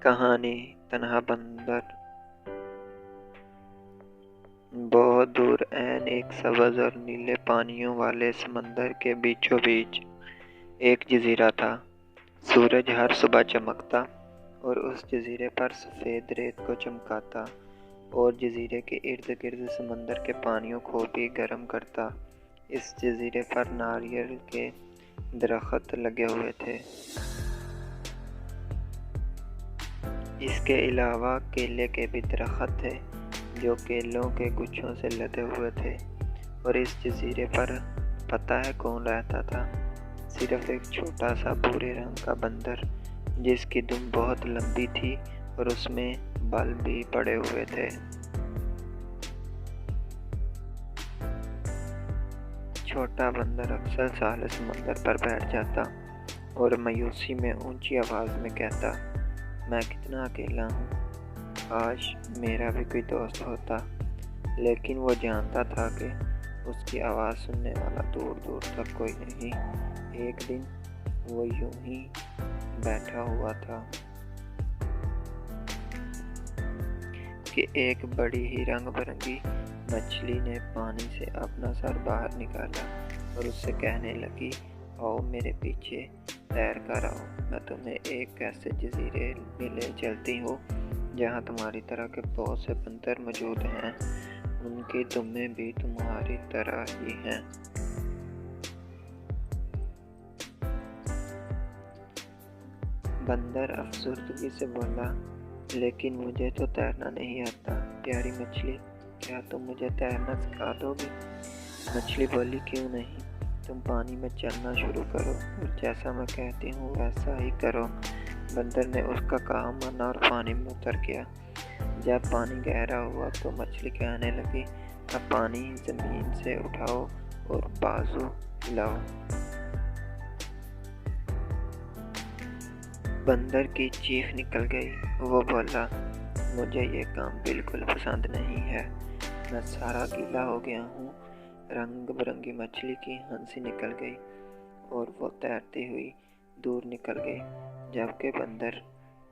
کہانی تنہا بندر۔ بہت دور عین ایک سبز اور نیلے پانیوں والے سمندر کے بیچوں بیچ ایک جزیرہ تھا۔ سورج ہر صبح چمکتا اور اس جزیرے پر سفید ریت کو چمکاتا اور جزیرے کے ارد گرد سمندر کے پانیوں کو بھی گرم کرتا۔ اس جزیرے پر ناریل کے درخت لگے ہوئے تھے۔ اس کے علاوہ کیلے کے بھی درخت تھے جو کیلوں کے گچھوں سے لدے ہوئے تھے۔ اور اس جزیرے پر پتہ ہے کون رہتا تھا؟ صرف ایک چھوٹا سا بھورے رنگ کا بندر جس کی دم بہت لمبی تھی اور اس میں بال بھی پڑے ہوئے تھے۔ چھوٹا بندر اکثر ساحل سمندر پر بیٹھ جاتا اور مایوسی میں اونچی آواز میں کہتا، میں کتنا اکیلا ہوں، کاش میرا بھی کوئی دوست ہوتا۔ لیکن وہ جانتا تھا کہ اس کی آواز سننے والا دور دور تک کوئی نہیں۔ ایک دن وہ یوں ہی بیٹھا ہوا تھا کہ ایک بڑی ہی رنگ برنگی مچھلی نے پانی سے اپنا سر باہر نکالا اور اس سے کہنے لگی، آؤ میرے پیچھے تیر کر آؤ، میں تمہیں ایک ایسے جزیرے میں لے چلتی ہوں جہاں تمہاری طرح کے بہت سے بندر موجود ہیں، ان کی دمیں بھی تمہاری طرح ہی ہیں۔ بندر افسردگی سے بولا، لیکن مجھے تو تیرنا نہیں آتا، پیاری مچھلی، کیا تم مجھے تیرنا سکھا دو گی؟ مچھلی بولی، کیوں نہیں، تم پانی میں چلنا شروع کرو اور جیسا میں کہتی ہوں ویسا ہی کرو۔ بندر نے اس کا کہا مانا اور پانی میں اتر گیا۔ جب پانی گہرا ہوا تو مچھلی کہنے لگی، اب پانی زمین سے اٹھاؤ اور بازو ہلاؤ۔ بندر کی چیخ نکل گئی، وہ بولا، مجھے یہ کام بالکل پسند نہیں ہے، میں سارا گیلا ہو گیا ہوں۔ رنگ برنگی مچھلی کی ہنسی نکل گئی اور وہ تیرتی ہوئی دور نکل گئی، جبکہ بندر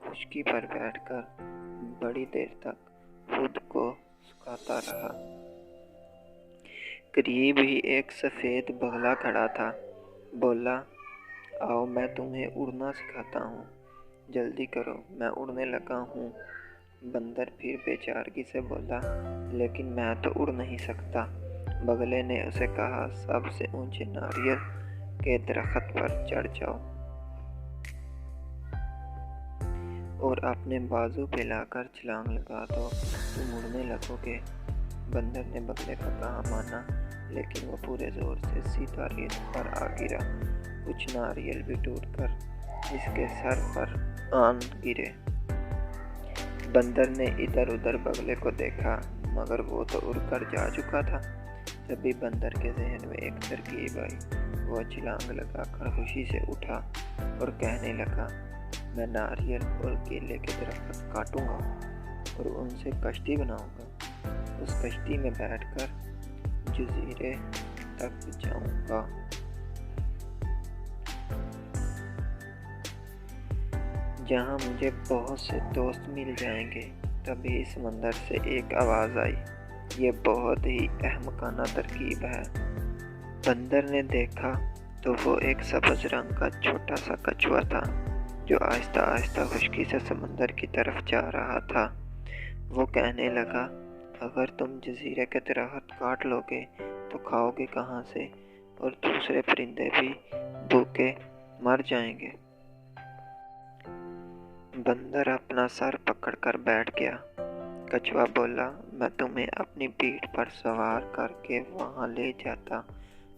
خشکی پر بیٹھ کر بڑی دیر تک خود کو سکھاتا رہا۔ قریب ہی ایک سفید بگلا کھڑا تھا، بولا، آؤ میں تمہیں اڑنا سکھاتا ہوں، جلدی کرو، میں اڑنے لگا ہوں۔ بندر پھر بے چارگی سے بولا، لیکن میں تو اڑ نہیں سکتا۔ بگلے نے اسے کہا، سب سے اونچے ناریل کے درخت پر چڑھ جاؤ اور اپنے بازو پھیلا کر چھلانگ لگا دو، تم اڑنے لگو گے۔ بندر نے بگلے کا کہا مانا، لیکن وہ پورے زور سے سیدھا ریت پر آ گرا۔ کچھ ناریل بھی ٹوٹ کر اس کے سر پر آن گرے۔ بندر نے ادھر ادھر بگلے کو دیکھا مگر وہ تو اڑ کر جا چکا تھا۔ تبھی بندر کے ذہن میں ایک ترکیب آئی، وہ چھلانگ لگا کر خوشی سے اٹھا اور کہنے لگا، میں ناریل اور کیلے کے درخت کاٹوں گا اور ان سے کشتی بناؤں گا، اس کشتی میں بیٹھ کر جزیرے تک جاؤں گا۔ جہاں مجھے بہت سے دوست مل جائیں گے۔ تبھی سمندر سے ایک آواز آئی، یہ بہت ہی احمقانہ ترکیب ہے۔ بندر نے دیکھا تو وہ ایک سبز رنگ کا چھوٹا سا کچھوا تھا جو آہستہ آہستہ خشکی سے سمندر کی طرف جا رہا تھا۔ وہ کہنے لگا، اگر تم جزیرے کے درخت کاٹ لو گے تو کھاؤ گے کہاں سے، اور دوسرے پرندے بھی بھوکے مر جائیں گے۔ بندر اپنا سر پکڑ کر بیٹھ گیا۔ کچھوا بولا، میں تمہیں اپنی پیٹھ پر سوار کر کے وہاں لے جاتا،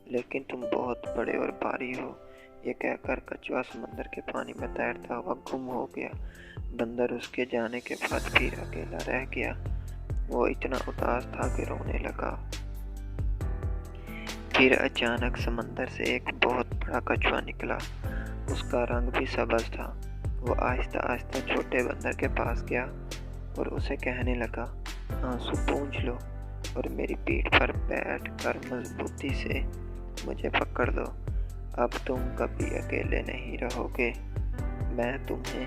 لیکن تم بہت بڑے اور بھاری ہو۔ یہ کہہ کر کچھوا سمندر کے پانی میں تیرتا ہوا گم ہو گیا۔ بندر اس کے جانے کے بعد پھر اکیلا رہ گیا۔ وہ اتنا اداس تھا کہ رونے لگا۔ پھر اچانک سمندر سے ایک بہت بڑا کچھوا نکلا، اس کا رنگ بھی سبز تھا۔ وہ آہستہ آہستہ چھوٹے بندر کے پاس گیا اور اسے کہنے لگا، آنسو پونچھ لو اور میری پیٹھ پر بیٹھ کر مضبوطی سے مجھے پکڑ لو، اب تم کبھی اکیلے نہیں رہو گے، میں تمہیں